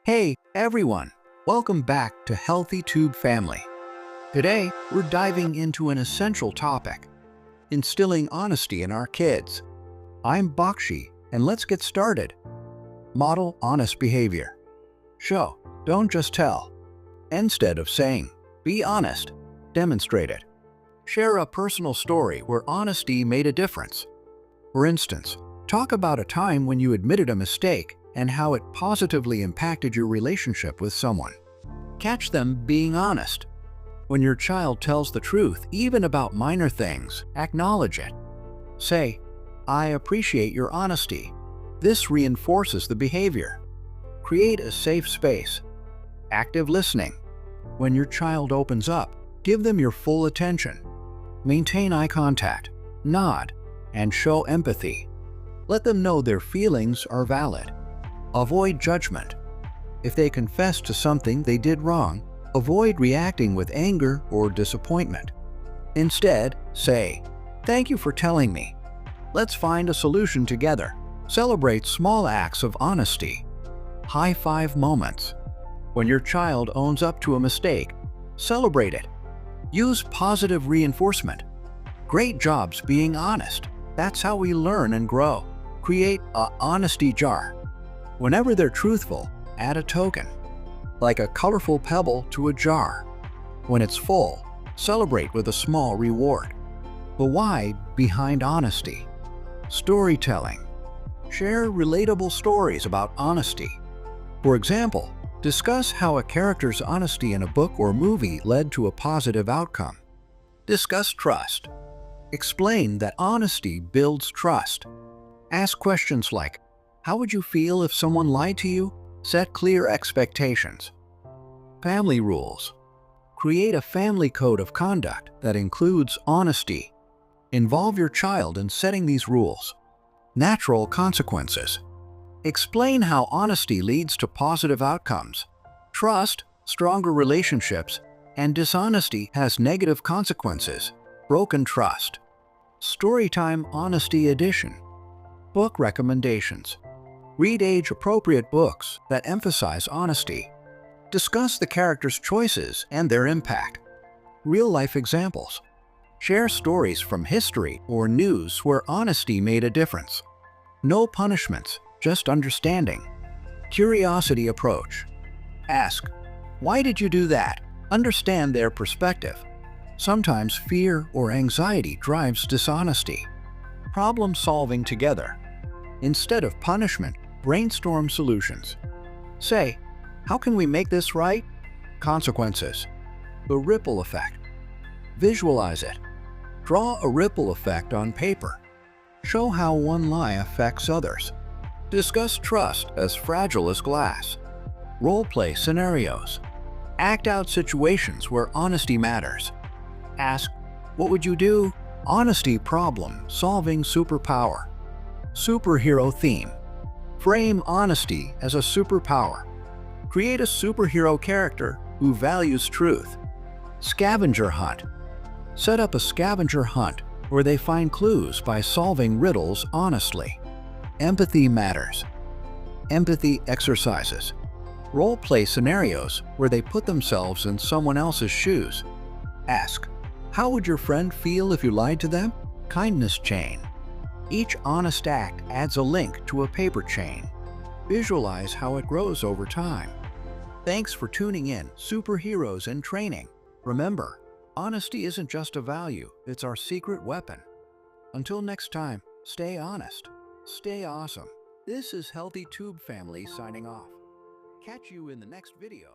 Hey everyone, welcome back to Healthy Tube Family. Today, we're diving into an essential topic, instilling honesty in our kids. I'm Bakshi, and let's get started. Model honest behavior. Show, don't just tell. Instead of saying, be honest, demonstrate it. Share a personal story where honesty made a difference. For instance, talk about a time when you admitted a mistake and how it positively impacted your relationship with someone. Catch them being honest. When your child tells the truth, even about minor things, acknowledge it. Say, I appreciate your honesty. This reinforces the behavior. Create a safe space. Active listening. When your child opens up, give them your full attention. Maintain eye contact, nod, and show empathy. Let them know their feelings are valid. Avoid judgment. If they confess to something they did wrong, avoid reacting with anger or disappointment. Instead, say, thank you for telling me. Let's find a solution together. Celebrate small acts of honesty. High-five moments. When your child owns up to a mistake, celebrate it. Use positive reinforcement. Great jobs being honest. That's how we learn and grow. Create an honesty jar. Whenever they're truthful, add a token, like a colorful pebble to a jar. When it's full, celebrate with a small reward. The why behind honesty. Storytelling. Share relatable stories about honesty. For example, discuss how a character's honesty in a book or movie led to a positive outcome. Discuss trust. Explain that honesty builds trust. Ask questions like, how would you feel if someone lied to you? Set clear expectations. Family rules. Create a family code of conduct that includes honesty. Involve your child in setting these rules. Natural consequences. Explain how honesty leads to positive outcomes. Trust, stronger relationships, and dishonesty has negative consequences. Broken trust. Storytime Honesty Edition. Book recommendations. Read age-appropriate books that emphasize honesty. Discuss the characters' choices and their impact. Real-life examples. Share stories from history or news where honesty made a difference. No punishments, just understanding. Curiosity approach. Ask, why did you do that? Understand their perspective. Sometimes fear or anxiety drives dishonesty. Problem solving together. Instead of punishment, brainstorm solutions. Say, how can we make this right? Consequences. The ripple effect. Visualize it. Draw a ripple effect on paper. Show how one lie affects others. Discuss trust as fragile as glass. Role-play scenarios. Act out situations where honesty matters. Ask, what would you do? Honesty problem-solving superpower. Superhero theme. Frame honesty as a superpower. Create a superhero character who values truth. Scavenger hunt. Set up a scavenger hunt where they find clues by solving riddles honestly. Empathy matters. Empathy exercises. Role-play scenarios where they put themselves in someone else's shoes. Ask, how would your friend feel if you lied to them? Kindness chain. Each honest act adds a link to a paper chain. Visualize how it grows over time. Thanks for tuning in, Superheroes in Training. Remember, honesty isn't just a value, it's our secret weapon. Until next time, stay honest, stay awesome. This is Healthy Tube Family signing off. Catch you in the next video.